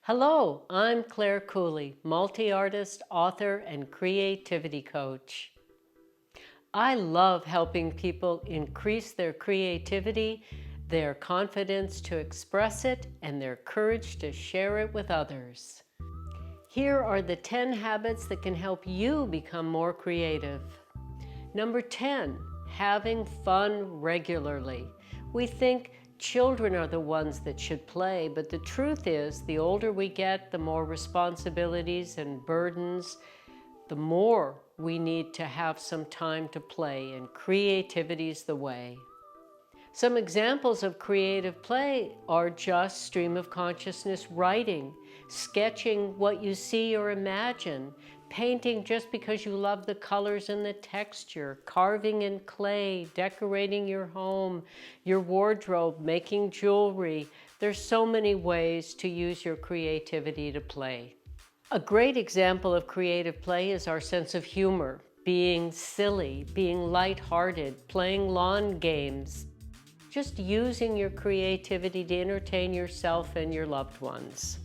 Hello, I'm Clare Cooley, multi-artist, author, and creativity coach. I love helping people increase their creativity, their confidence to express it, and their courage to share it with others. Here are the 10 habits that can help you become more creative. Number 10, having fun regularly. We think children are the ones that should play, but the truth is, the older we get, the more responsibilities and burdens, the more we need to have some time to play, and creativity's the way. Some examples of creative play are just stream of consciousness writing, sketching what you see or imagine, painting just because you love the colors and the texture, carving in clay, decorating your home, your wardrobe, making jewelry. There's so many ways to use your creativity to play. A great example of creative play is our sense of humor, being silly, being lighthearted, playing lawn games, just using your creativity to entertain yourself and your loved ones.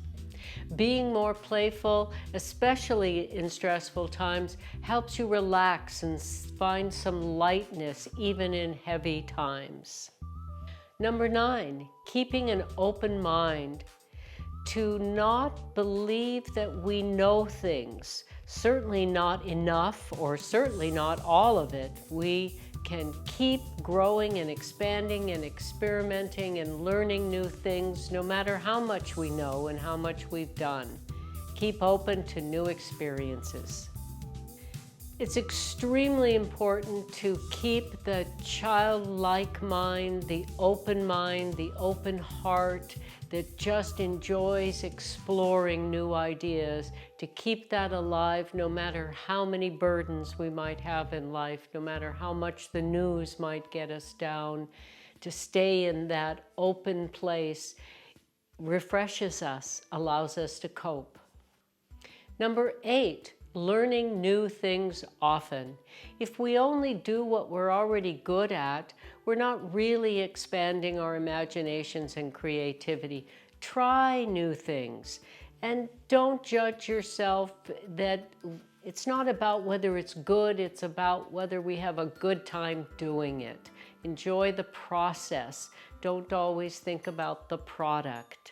Being more playful, especially in stressful times, helps you relax and find some lightness even in heavy times. Number 9, keeping an open mind. To not believe that we know things, certainly not enough or certainly not all of it. We can keep growing and expanding and experimenting and learning new things no matter how much we know and how much we've done. Keep open to new experiences. It's extremely important to keep the childlike mind, the open heart that just enjoys exploring new ideas, to keep that alive no matter how many burdens we might have in life, no matter how much the news might get us down. To stay in that open place refreshes us, allows us to cope. Number 8, learning new things often. If we only do what we're already good at, we're not really expanding our imaginations and creativity. Try new things and don't judge yourself. That it's not about whether it's good, it's about whether we have a good time doing it. Enjoy the process. Don't always think about the product.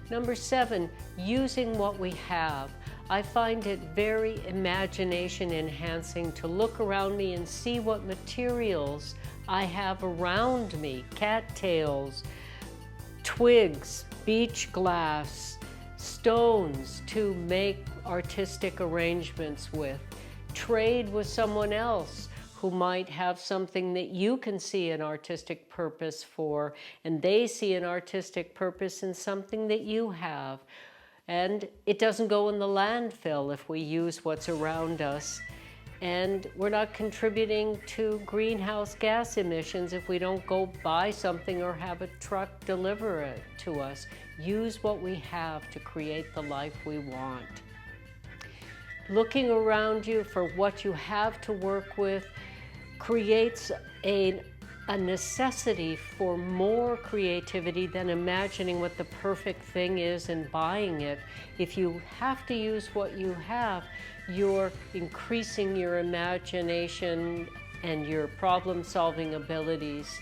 Number 7, using what we have. I find it very imagination enhancing to look around me and see what materials I have around me. Cattails, twigs, beach glass, stones to make artistic arrangements with. Trade with someone else who might have something that you can see an artistic purpose for, and they see an artistic purpose in something that you have. And it doesn't go in the landfill if we use what's around us. And we're not contributing to greenhouse gas emissions if we don't go buy something or have a truck deliver it to us. Use what we have to create the life we want. Looking around you for what you have to work with creates a necessity for more creativity than imagining what the perfect thing is and buying it. If you have to use what you have, you're increasing your imagination and your problem-solving abilities.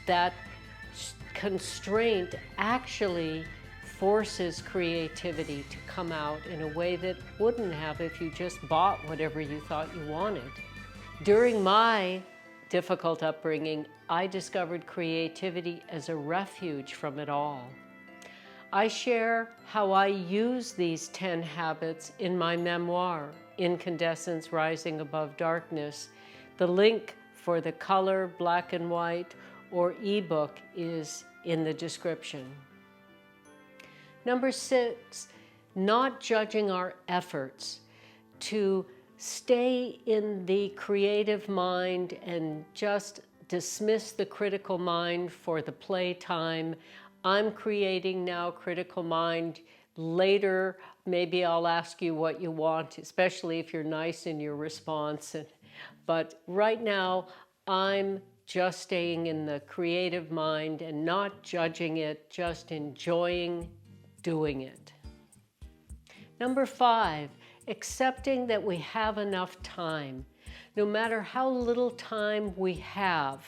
That constraint actually forces creativity to come out in a way that wouldn't have if you just bought whatever you thought you wanted. During my difficult upbringing, I discovered creativity as a refuge from it all. I share how I use these 10 habits in my memoir, Incandescence, Rising Above Darkness. The link for the color, black and white, or ebook is in the description. Number 6, not judging our efforts. To stay in the creative mind and just dismiss the critical mind for the playtime. I'm creating now, critical mind. Later, maybe I'll ask you what you want, especially if you're nice in your response. But right now, I'm just staying in the creative mind and not judging it, just enjoying doing it. Number 5, accepting that we have enough time. No matter how little time we have,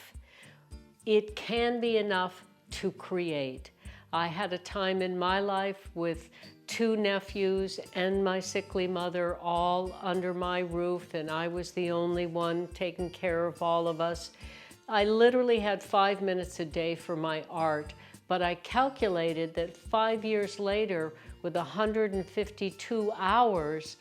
it can be enough to create. I had a time in my life with 2 nephews and my sickly mother all under my roof, and I was the only one taking care of all of us. I literally had 5 minutes a day for my art, but I calculated that 5 years later, with 152 hours,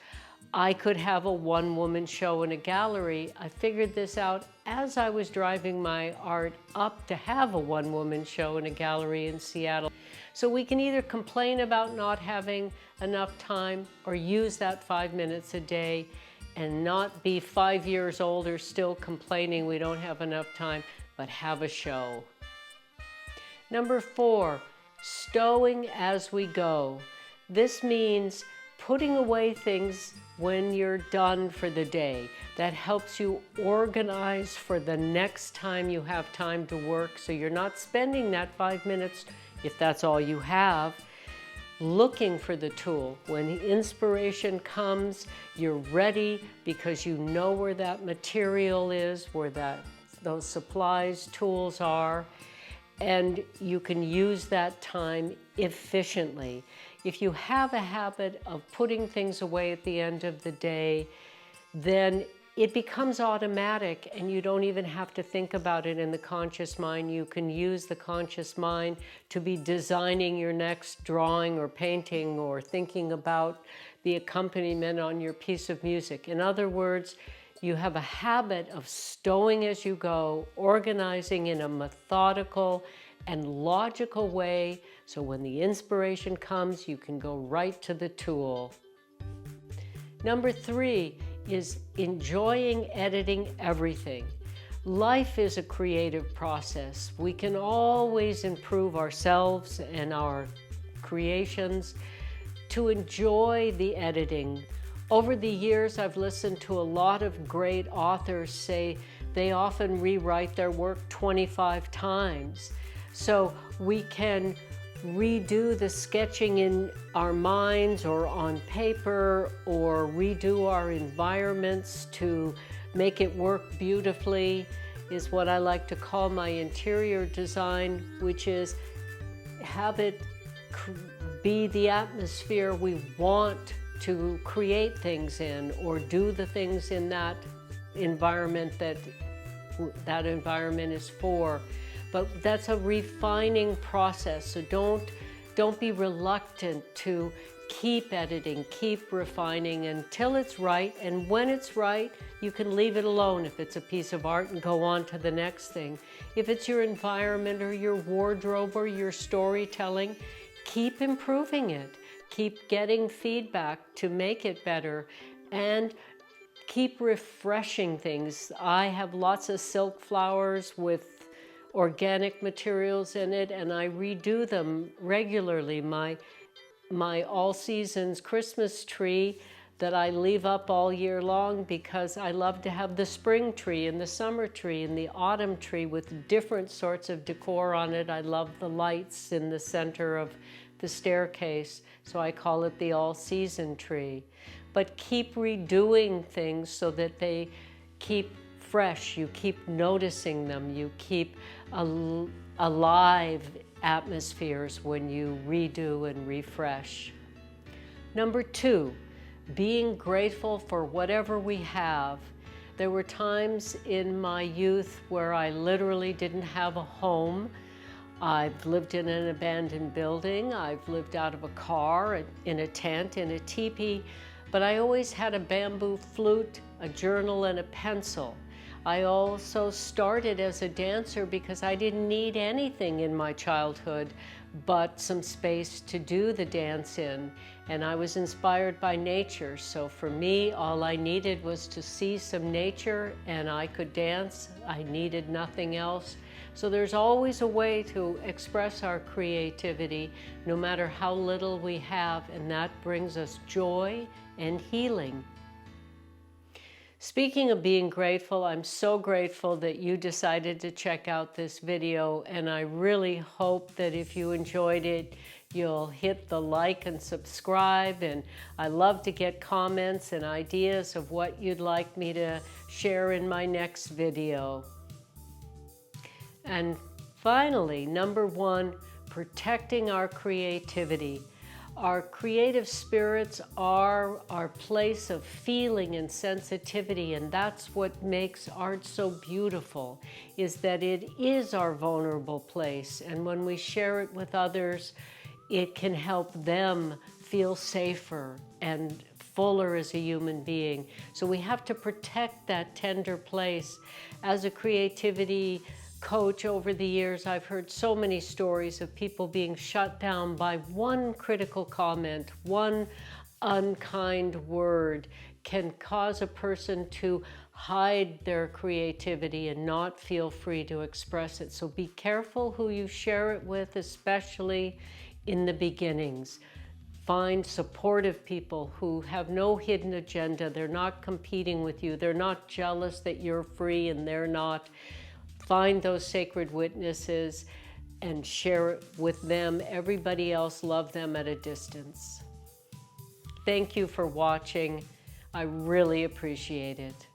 I could have a one-woman show in a gallery. I figured this out as I was driving my art up to have a one-woman show in a gallery in Seattle. So we can either complain about not having enough time or use that 5 minutes a day and not be 5 years older still complaining we don't have enough time, but have a show. Number 4, stowing as we go. This means putting away things when you're done for the day. That helps you organize for the next time you have time to work, so you're not spending that 5 minutes, if that's all you have, looking for the tool. When the inspiration comes, you're ready because you know where that material is, where those supplies, tools are, and you can use that time efficiently. If you have a habit of putting things away at the end of the day, then it becomes automatic and you don't even have to think about it in the conscious mind. You can use the conscious mind to be designing your next drawing or painting or thinking about the accompaniment on your piece of music. In other words, you have a habit of stowing as you go, organizing in a methodical and logical way, so when the inspiration comes, you can go right to the tool. Number 3 is enjoying editing everything. Life is a creative process. We can always improve ourselves and our creations. To enjoy the editing. Over the years, I've listened to a lot of great authors say they often rewrite their work 25 times. So we can redo the sketching in our minds or on paper, or redo our environments to make it work beautifully, is what I like to call my interior design, which is have it be the atmosphere we want to create things in, or do the things in that environment that environment is for. But that's a refining process, so don't be reluctant to keep editing, keep refining until it's right, and when it's right, you can leave it alone if it's a piece of art and go on to the next thing. If it's your environment or your wardrobe or your storytelling, keep improving it. Keep getting feedback to make it better, and keep refreshing things. I have lots of silk flowers with organic materials in it, and I redo them regularly. My all seasons Christmas tree that I leave up all year long, because I love to have the spring tree and the summer tree and the autumn tree with different sorts of decor on it. I love the lights in the center of the staircase, so I call it the all-season tree. But keep redoing things so that they keep fresh, you keep noticing them, you keep alive atmospheres when you redo and refresh. Number 2, being grateful for whatever we have. There were times in my youth where I literally didn't have a home. I've lived in an abandoned building, I've lived out of a car, in a tent, in a teepee, but I always had a bamboo flute, a journal, and a pencil. I also started as a dancer because I didn't need anything in my childhood but some space to do the dance in, and I was inspired by nature. So for me, all I needed was to see some nature and I could dance. I needed nothing else. So there's always a way to express our creativity, no matter how little we have, and that brings us joy and healing. Speaking of being grateful, I'm so grateful that you decided to check out this video, and I really hope that if you enjoyed it, you'll hit the like and subscribe. And I love to get comments and ideas of what you'd like me to share in my next video. And finally, number one, protecting our creativity. Our creative spirits are our place of feeling and sensitivity, and that's what makes art so beautiful, is that it is our vulnerable place. And when we share it with others, it can help them feel safer and fuller as a human being. So we have to protect that tender place. As a creativity coach over the years, I've heard so many stories of people being shut down by one critical comment, one unkind word can cause a person to hide their creativity and not feel free to express it. So be careful who you share it with, especially in the beginnings. Find supportive people who have no hidden agenda. They're not competing with you. They're not jealous that you're free and they're not. Find those sacred witnesses and share it with them. Everybody else, love them at a distance. Thank you for watching. I really appreciate it.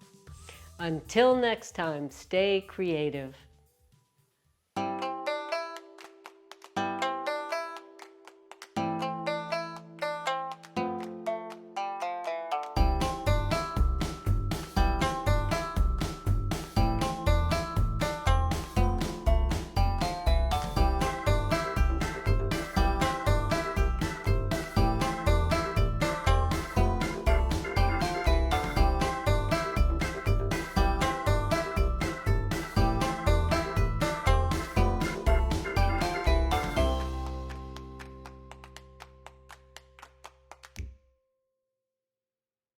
Until next time, stay creative.